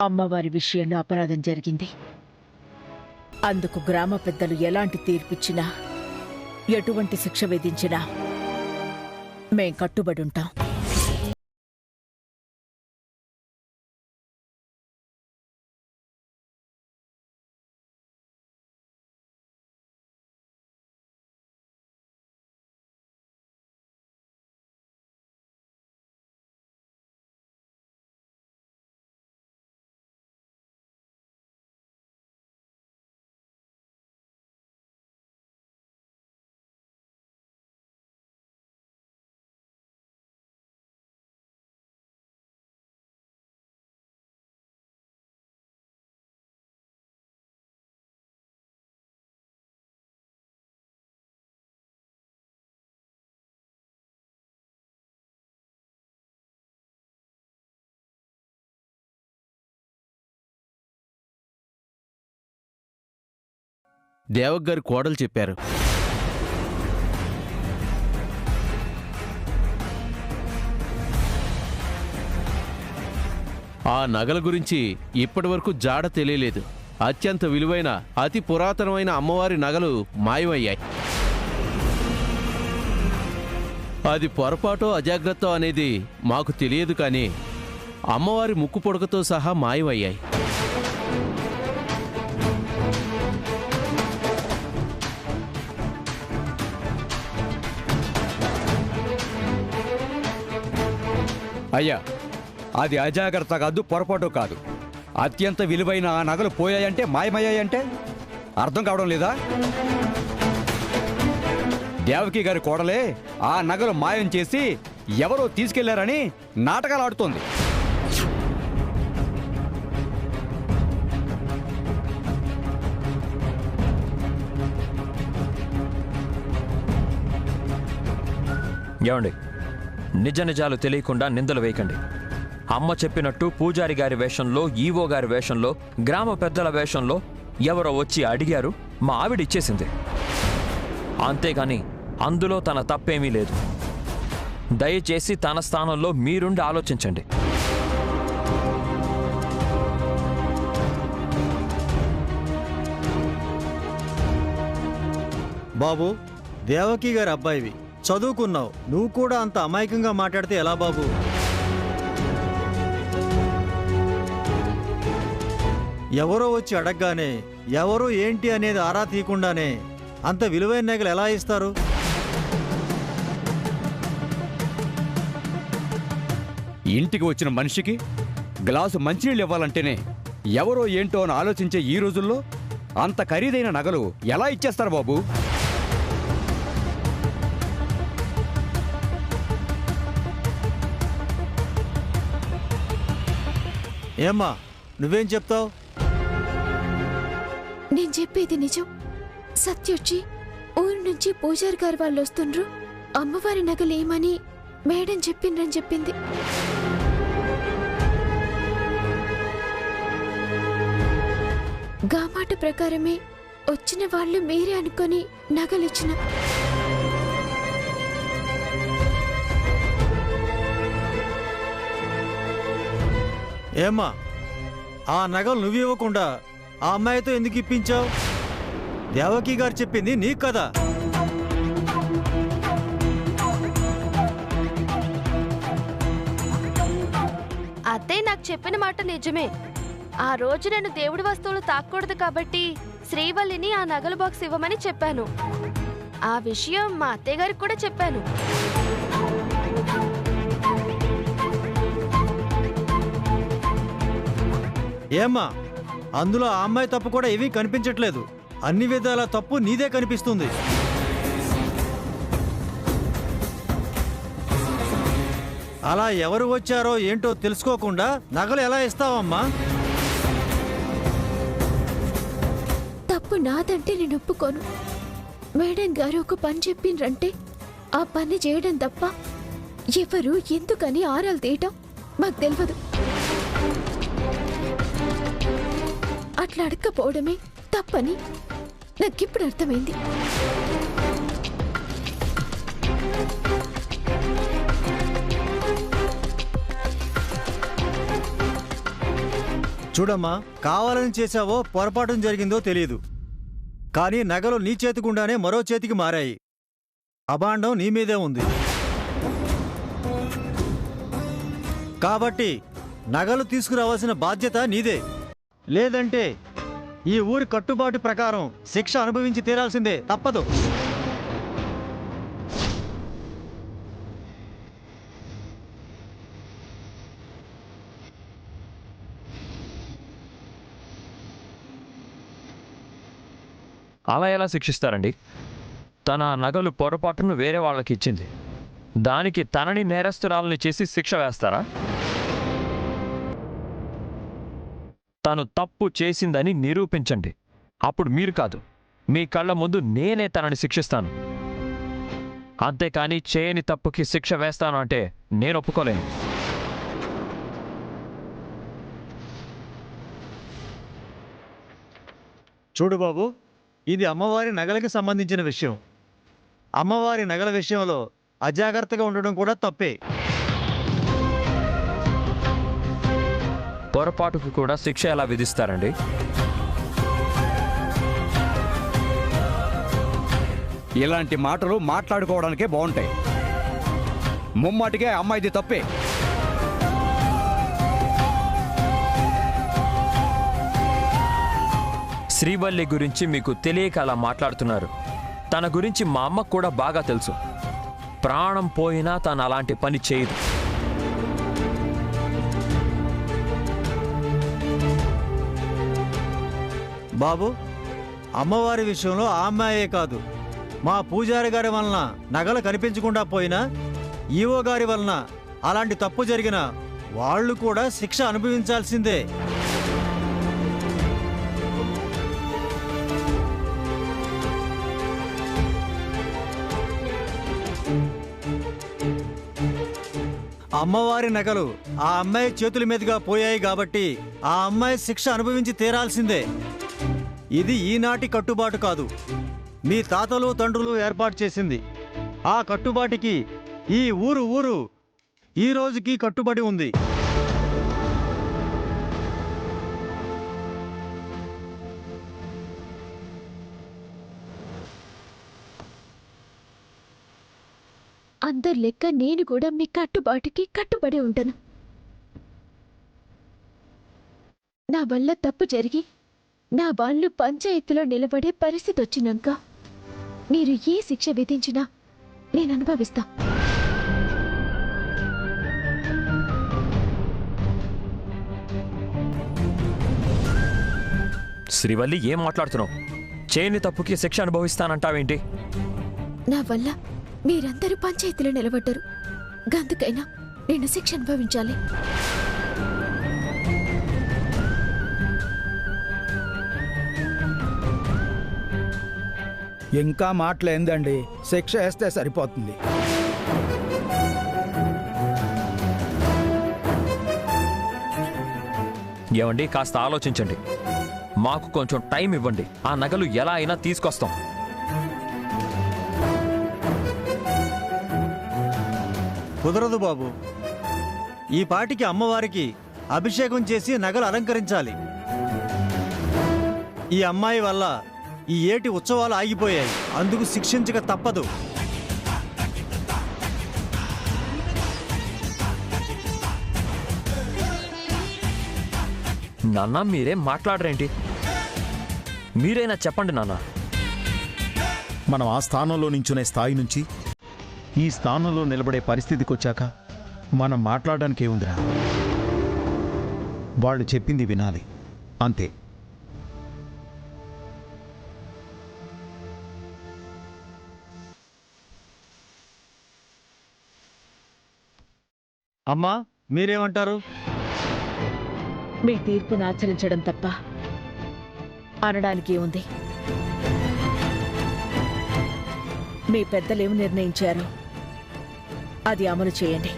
అమ్మవారి విషయంలో అపరాధం జరిగింది. అందుకు గ్రామ పెద్దలు ఎలాంటి తీర్పిచ్చినా, ఎటువంటి శిక్ష విధించినా మేం కట్టుబడుంటాం. దేవగారి కోడలు చెప్పారు. ఆ నగల గురించి ఇప్పటివరకు జాడ తెలియలేదు. అత్యంత విలువైన, అతి పురాతనమైన అమ్మవారి నగలు మాయమయ్యాయి. అది పొరపాటో అజాగ్రత్త అనేది మాకు తెలియదు, కానీ అమ్మవారి ముక్కు పొడకతో సహా మాయమయ్యాయి. అయ్యా, అది అజాగ్రత్త కాదు, పొరపాటు కాదు. అత్యంత విలువైన ఆ నగలు పోయాయంటే, మాయమయ్యాయంటే అర్థం కావడం లేదా? దేవకి గారి కోడలే ఆ నగలు మాయం చేసి ఎవరో తీసుకెళ్లారని నాటకాలు ఆడుతోంది. ఏమండి, నిజ నిజాలు తెలియకుండా నిందలు వేయకండి. అమ్మ చెప్పినట్టు పూజారి గారి వేషంలో, ఈవో గారి వేషంలో, గ్రామ పెద్దల వేషంలో ఎవరో వచ్చి అడిగారు, మా ఆవిడ ఇచ్చేసింది. అంతేగాని అందులో తన తప్పేమీ లేదు. దయచేసి తన స్థానంలో మీరుండి ఆలోచించండి. బాబు, దేవకి గారి అబ్బాయివి, చదువుకున్నావు. నువ్వు కూడా అంత అమాయకంగా మాట్లాడితే ఎలా బాబు? ఎవరో వచ్చి అడగగానే ఎవరు ఏంటి అనేది ఆరా తీయకుండానే అంత విలువైన నగలు ఎలా ఇస్తారు? ఇంటికి వచ్చిన మనిషికి గ్లాసు మంచినీళ్ళు ఇవ్వాలంటేనే ఎవరో ఏంటో అని ఆలోచించే ఈ రోజుల్లో అంత ఖరీదైన నగలు ఎలా ఇచ్చేస్తారు బాబు? ఏమ్మా, నువ్వేం చెప్తావు? నేను చెప్పేది నిజం. సత్యొచ్చి ఊరు నుంచి పూజారి గారు వాళ్ళు వస్తుండ్రు, అమ్మవారి నగలేమని మేడం చెప్పిండ్రని చెప్పింది. గా మాట ప్రకారమే వచ్చిన వాళ్ళు మీరే అనుకొని నగలిచ్చిన. ఏమ్మా, ఆ నగలు నువ్వివ్వకుండా ఆ అమ్మాయితో ఎందుకు ఇప్పించావు? దేవకి గారు చెప్పింది నీకు కదా. అత్తయ్య నాకు చెప్పిన మాట నిజమే. ఆ రోజు నేను దేవుడి వస్తువులు తాకూడదు కాబట్టి శ్రీవల్లిని ఆ నగల బాక్స్ ఇవ్వమని చెప్పాను. ఆ విషయం మా అత్తయ్య గారికి కూడా చెప్పాను. ఏమ్మా, అందులో ఆ అమ్మాయి తప్పు కూడా ఏమీ కనిపించట్లేదు. అన్ని విధాల తప్పు నీదే కనిపిస్తుంది. అలా ఎవరు వచ్చారో ఏంటో తెలుసుకోకుండా నగలు ఎలా ఇస్తావమ్మా? తప్పు నాదంటే నేను ఒప్పుకోను. మేడం గారు ఒక పని చెప్పిండ్రంటే ఆ పని చేయడం తప్ప ఎవరు ఎందుకని ఆరాలు తీయటం మాకు తెలియదు. అట్లా అడగకపోవడమే తప్పని నాకిప్పుడు అర్థమైంది. చూడమ్మా, కావాలని చేశావో పొరపాటు జరిగిందో తెలియదు, కానీ నగలు నీ చేతికుండానే మరో చేతికి మారాయి. అభాండం నీ మీదే ఉంది. కాబట్టి నగలు తీసుకురావాల్సిన బాధ్యత నీదే. లేదంటే ఈ ఊరి కట్టుబాటు ప్రకారం శిక్ష అనుభవించి తీరాల్సిందే, తప్పదు. అలా ఎలా శిక్షిస్తారండి? తన నగలు పొరపాటును వేరే వాళ్ళకి ఇచ్చింది, దానికి తనని నేరస్తురాలని చేసి శిక్ష వేస్తారా? తను తప్పు చేసిందని నిరూపించండి, అప్పుడు మీరు కాదు, మీ కళ్ళ ముందు నేనే తనని శిక్షిస్తాను. అంతేకాని చేయని తప్పుకి శిక్ష వేస్తాను అంటే నేను ఒప్పుకోలేను. చూడు బాబు, ఇది అమ్మవారి నగలకి సంబంధించిన విషయం. అమ్మవారి నగల విషయంలో అజాగ్రత్తగా ఉండడం కూడా తప్పే. పొరపాటుకు కూడా శిక్ష ఎలా విధిస్తారండి? ఇలాంటి మాటలు మాట్లాడుకోవడానికే బాగుంటాయి. ముమ్మాటికే అమ్మాయిది తప్పే. శ్రీవల్లి గురించి మీకు తెలియక అలా మాట్లాడుతున్నారు. తన గురించి మా అమ్మకు కూడా బాగా తెలుసు. ప్రాణం పోయినా తను అలాంటి పని చేయదు. బాబు, అమ్మవారి విషయంలో ఆ అమ్మాయే కాదు, మా పూజారి గారి వలన నగలు కనిపించకుండా పోయినా, ఈవో గారి వలన అలాంటి తప్పు జరిగిన వాళ్ళు కూడా శిక్ష అనుభవించాల్సిందే. అమ్మవారి నగలు ఆ అమ్మాయి చేతుల మీదుగా పోయాయి కాబట్టి ఆ అమ్మాయి శిక్ష అనుభవించి తీరాల్సిందే. ఇది ఈనాటి కట్టుబాటు కాదు, మీ తాతలు తండ్రులు ఏర్పాటు చేసింది. ఆ కట్టుబాటుకి ఈ ఊరు ఈ రోజుకి కట్టుబడి ఉంది. అందరి లెక్క నేను కూడా మీ కట్టుబాటుకి కట్టుబడి ఉంటాను. నా వల్ల తప్పు జరిగి నా వాళ్ళు పంచాయతీలో నిలబడే పరిస్థితి వచ్చినాక మీరు ఏ శిక్ష విధించినా నేను అనుభవిస్తా. శ్రీవల్లి, ఏం మాట్లాడుతున్నావు? చేయని తప్పుకి శిక్ష అనుభవిస్తానంటావేంటి? నా వల్ల మీరందరూ పంచాయతీలో నిలబడ్డారు, గందుకైనా నేను శిక్ష అనుభవించాలి. ఇంకా మాటలేందండి, శిక్ష వేస్తే సరిపోతుంది. ఏమండి, కాస్త ఆలోచించండి. మాకు కొంచెం టైం ఇవ్వండి. ఆ నగలు ఎలా అయినా తీసుకొస్తాం. కుదరదు బాబు, ఈ పాటికి అమ్మవారికి అభిషేకం చేసి నగలు అలంకరించాలి. ఈ అమ్మాయి వల్ల ఈ ఏటి ఉత్సవాలు ఆగిపోయాయి, అందుకు శిక్షించక తప్పదు. నాన్న, మీరేం మాట్లాడరేంటి? మీరైనా చెప్పండి నాన్న. మనం ఆ స్థానంలో నించునే స్థాయి నుంచి ఈ స్థానంలో నిలబడే పరిస్థితికి వచ్చాక మనం మాట్లాడడానికి ఏముందిరా? వాళ్ళు చెప్పింది వినాలి, అంతే. అమ్మా, మీరేమంటారు? మీ తీర్పును ఆచరించడం తప్ప అనడానికి ఏముంది? మీ పెద్దలేమి నిర్ణయించారు అది అమలు చేయండి.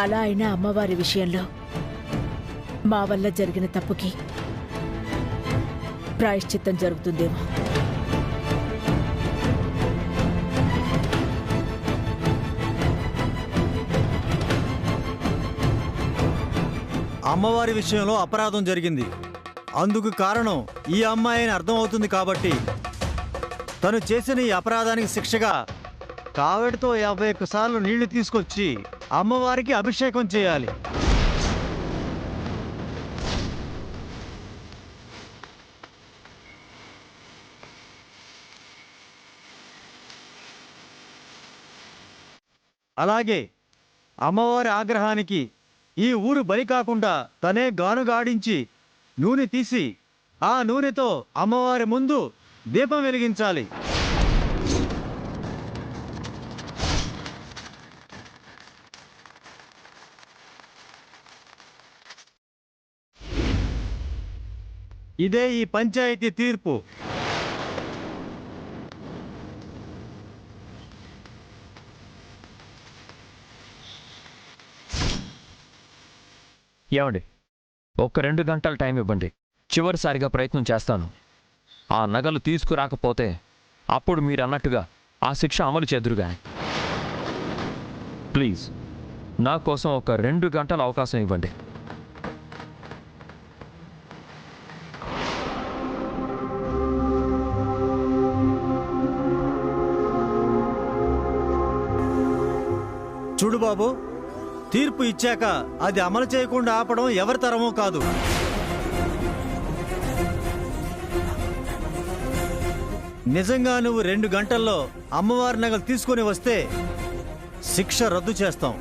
అలా అయినా అమ్మవారి విషయంలో మా వల్ల జరిగిన తప్పుకి ప్రాయశ్చిత్తం జరుగుతుందేమో. అమ్మవారి విషయంలో అపరాధం జరిగింది. అందుకు కారణం ఈ అమ్మాయి అని అర్థమవుతుంది కాబట్టి తను చేసిన ఈ అపరాధానికి శిక్షగా కావడితో 51 సార్లు నీళ్లు తీసుకొచ్చి అమ్మవారికి అభిషేకం చేయాలి. అలాగే అమ్మవారి ఆగ్రహానికి ఈ ఊరు బలి కాకుండా తనే గానుగాడించి నూనె తీసి ఆ నూనెతో అమ్మవారి ముందు దీపం వెలిగించాలి. ఇదే ఈ పంచాయతీ తీర్పు. ఏమండి, ఒక్క 2 గంటల టైం ఇవ్వండి. చివరిసారిగా ప్రయత్నం చేస్తాను. ఆ నగలు తీసుకురాకపోతే అప్పుడు మీరు అన్నట్టుగా ఆ శిక్ష అమలు చేదురుగా. ప్లీజ్ నా కోసం ఒక 2 గంటల అవకాశం ఇవ్వండి. చూడు బాబు, తీర్పు ఇచ్చాక అది అమలు చేయకుండా ఆపడం ఎవరి తరమో కాదు. నిజంగా నువ్వు 2 గంటల్లో అమ్మవారి నగలు తీసుకొని వస్తే శిక్ష రద్దు చేస్తాం.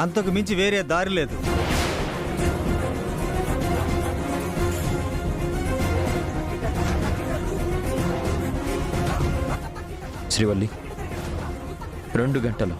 అంతకు మించి వేరే దారి లేదు. శ్రీవల్లి, 2 గంటలు.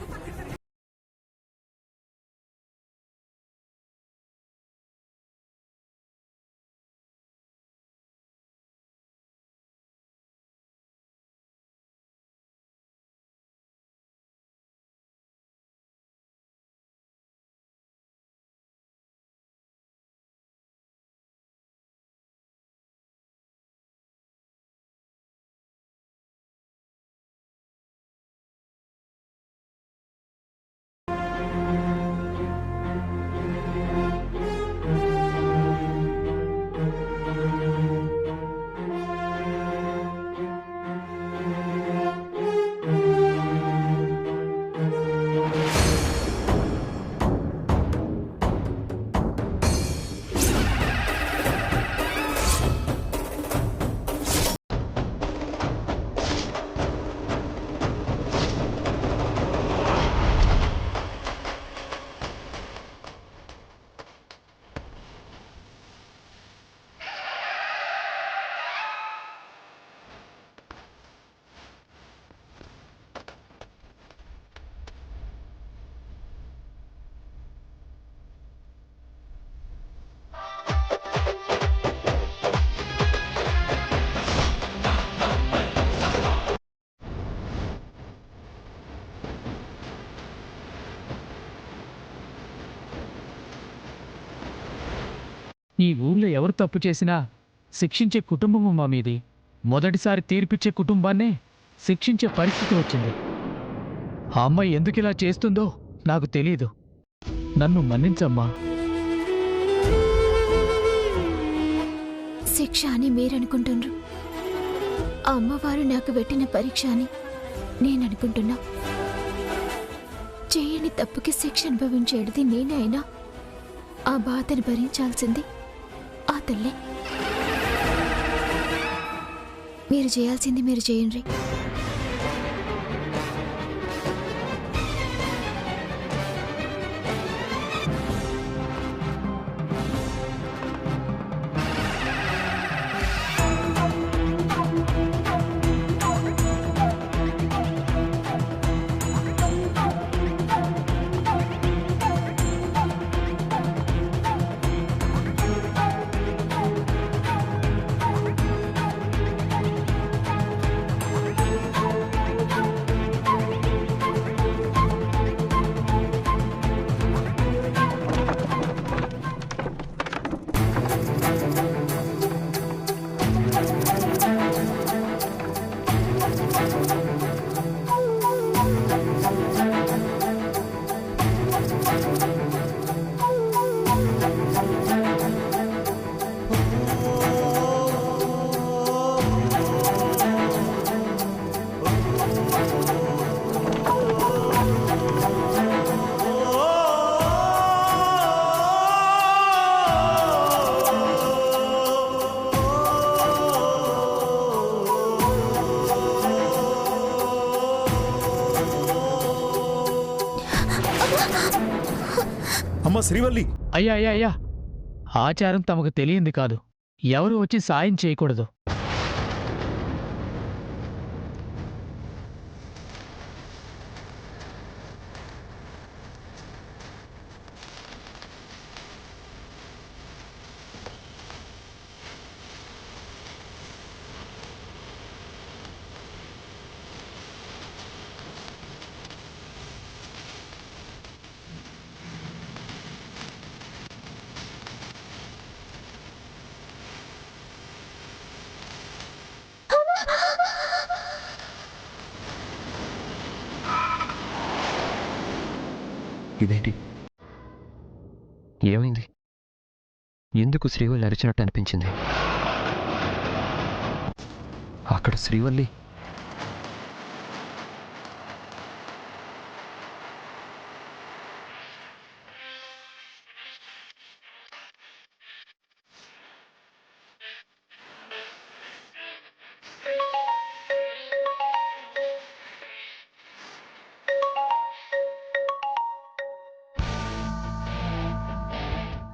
ఈ ఊళ్ళో ఎవరు తప్పు చేసినా శిక్షించే కుటుంబం మా మీది. మొదటిసారి తీర్పిచ్చే కుటుంబాన్నే శిక్షించే పరిస్థితి వచ్చింది. ఆ అమ్మాయి ఎందుకు ఇలా చేస్తుందో నాకు తెలీదు. నన్ను మన్నించమ్మా. శిక్ష అని మీరనుకుంటున్నారు, ఆ అమ్మవారు నాకు పెట్టిన పరీక్ష అని నేననుకుంటున్నా. చేయని తప్పుకి శిక్ష అనుభవించేది నేనే అయినా ఆ బాధను భరించాల్సింది ఆ తల్లే. మీరు చేయాల్సింది మీరు చేయండి. అమ్మ శ్రీవల్లి! అయ్యా అయ్యా అయ్యా, ఆచారం తమకు తెలియంది కాదు. ఎవరు వచ్చి సాయం చేయకూడదు. ఇదేంటి? ఏమైంది? ఎందుకు శ్రీవల్లి అరిచినట్టు అనిపించింది? అక్కడ శ్రీవల్లి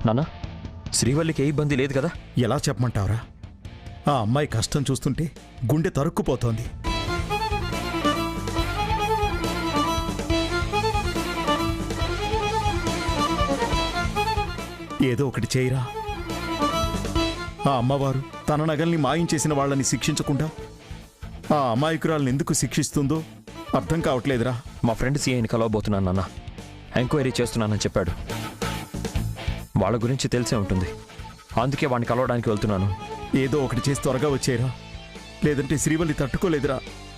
నానా, శ్రీవల్లికి ఏ ఇబ్బంది లేదు కదా? ఎలా చెప్పమంటావురా? ఆ అమ్మాయి కష్టం చూస్తుంటే గుండె తరుక్కుపోతోంది. ఏదో ఒకటి చేయరా. ఆ అమ్మవారు తన నగల్ని మాయించేసిన వాళ్ళని శిక్షించకుండా ఆ అమాయకురాలను ఎందుకు శిక్షిస్తుందో అర్థం కావట్లేదురా. మా ఫ్రెండ్ సీఐని కలవబోతున్నాను నాన్న. ఎంక్వైరీ చేస్తున్నానని చెప్పాడు. వాళ్ళ గురించి తెలిసే ఉంటుంది, అందుకే వాడిని కలవడానికి వెళ్తున్నాను. ఏదో ఒకటి చేసి త్వరగా వచ్చేరా, లేదంటే శ్రీవల్లి తట్టుకోలేదురా.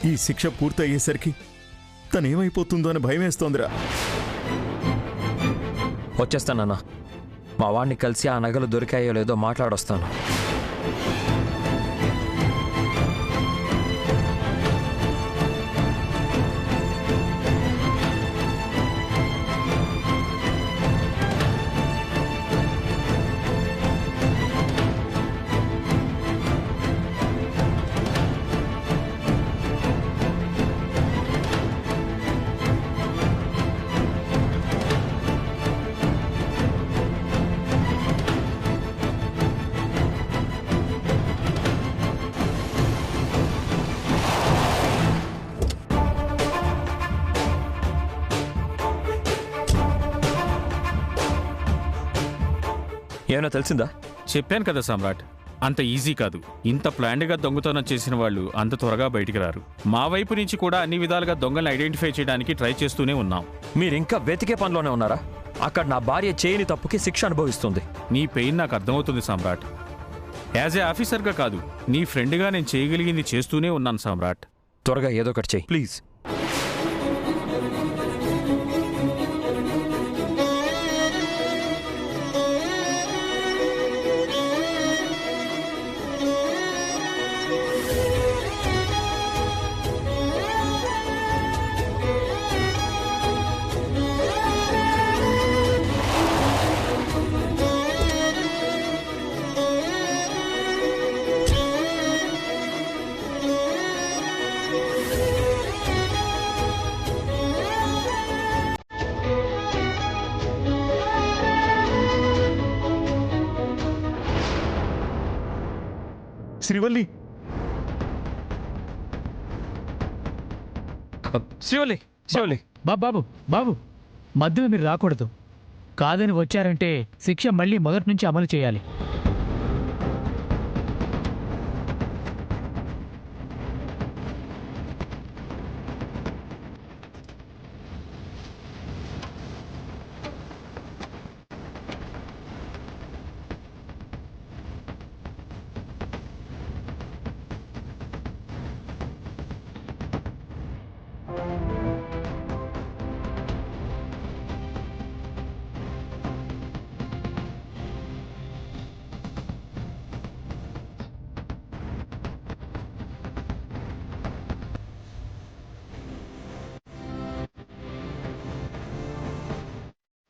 ఈ శిక్ష పూర్తయ్యేసరికి తనేమైపోతుందో అని భయమేస్తోందిరా. వచ్చేస్తానన్నా. మా వాడిని కలిసి ఆ నగలు దొరికాయో లేదో మాట్లాడొస్తాను. ఏమైనా తెలిసిందా? చెప్పాను కదా సమ్రాట్, అంత ఈజీ కాదు. ఇంత ప్లాన్డ్గా దొంగతనం చేసిన వాళ్ళు అంత త్వరగా బయటికి రారు. మా వైపు నుంచి కూడా అన్ని విధాలుగా దొంగల్ని ఐడెంటిఫై చేయడానికి ట్రై చేస్తూనే ఉన్నాం. మీరింకా వెతికే పనిలోనే ఉన్నారా? అక్కడ నా భార్య చేయని తప్పుకి శిక్ష అనుభవిస్తుంది. నీ పెయిన్ నాకు అర్థమవుతుంది సమ్రాట్. యాజ్ ఏ ఆఫీసర్గా కాదు, నీ ఫ్రెండ్గా నేను చేయగలిగింది చేస్తూనే ఉన్నాను సమ్రాట్. త్వరగా ఏదో ఒకటి చేయి ప్లీజ్. శ్రీవల్లి! శ్రీవల్లి! శ్రీవల్లి! బాబు బాబు, మధ్యలో మీరు రాకూడదు. కాదని వచ్చారంటే శిక్ష మళ్ళీ మొదటి నుంచి అమలు చేయాలి.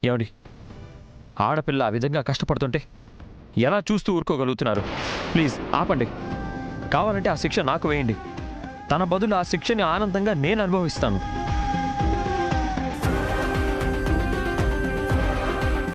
ఏమండి, ఆడపిల్ల ఆ విధంగా కష్టపడుతుంటే ఎలా చూస్తూ ఊరుకోగలుగుతున్నారు? ప్లీజ్ ఆపండి. కావాలంటే ఆ శిక్ష నాకు వేయండి. తన బదులు ఆ శిక్షని ఆనందంగా నేను అనుభవిస్తాను.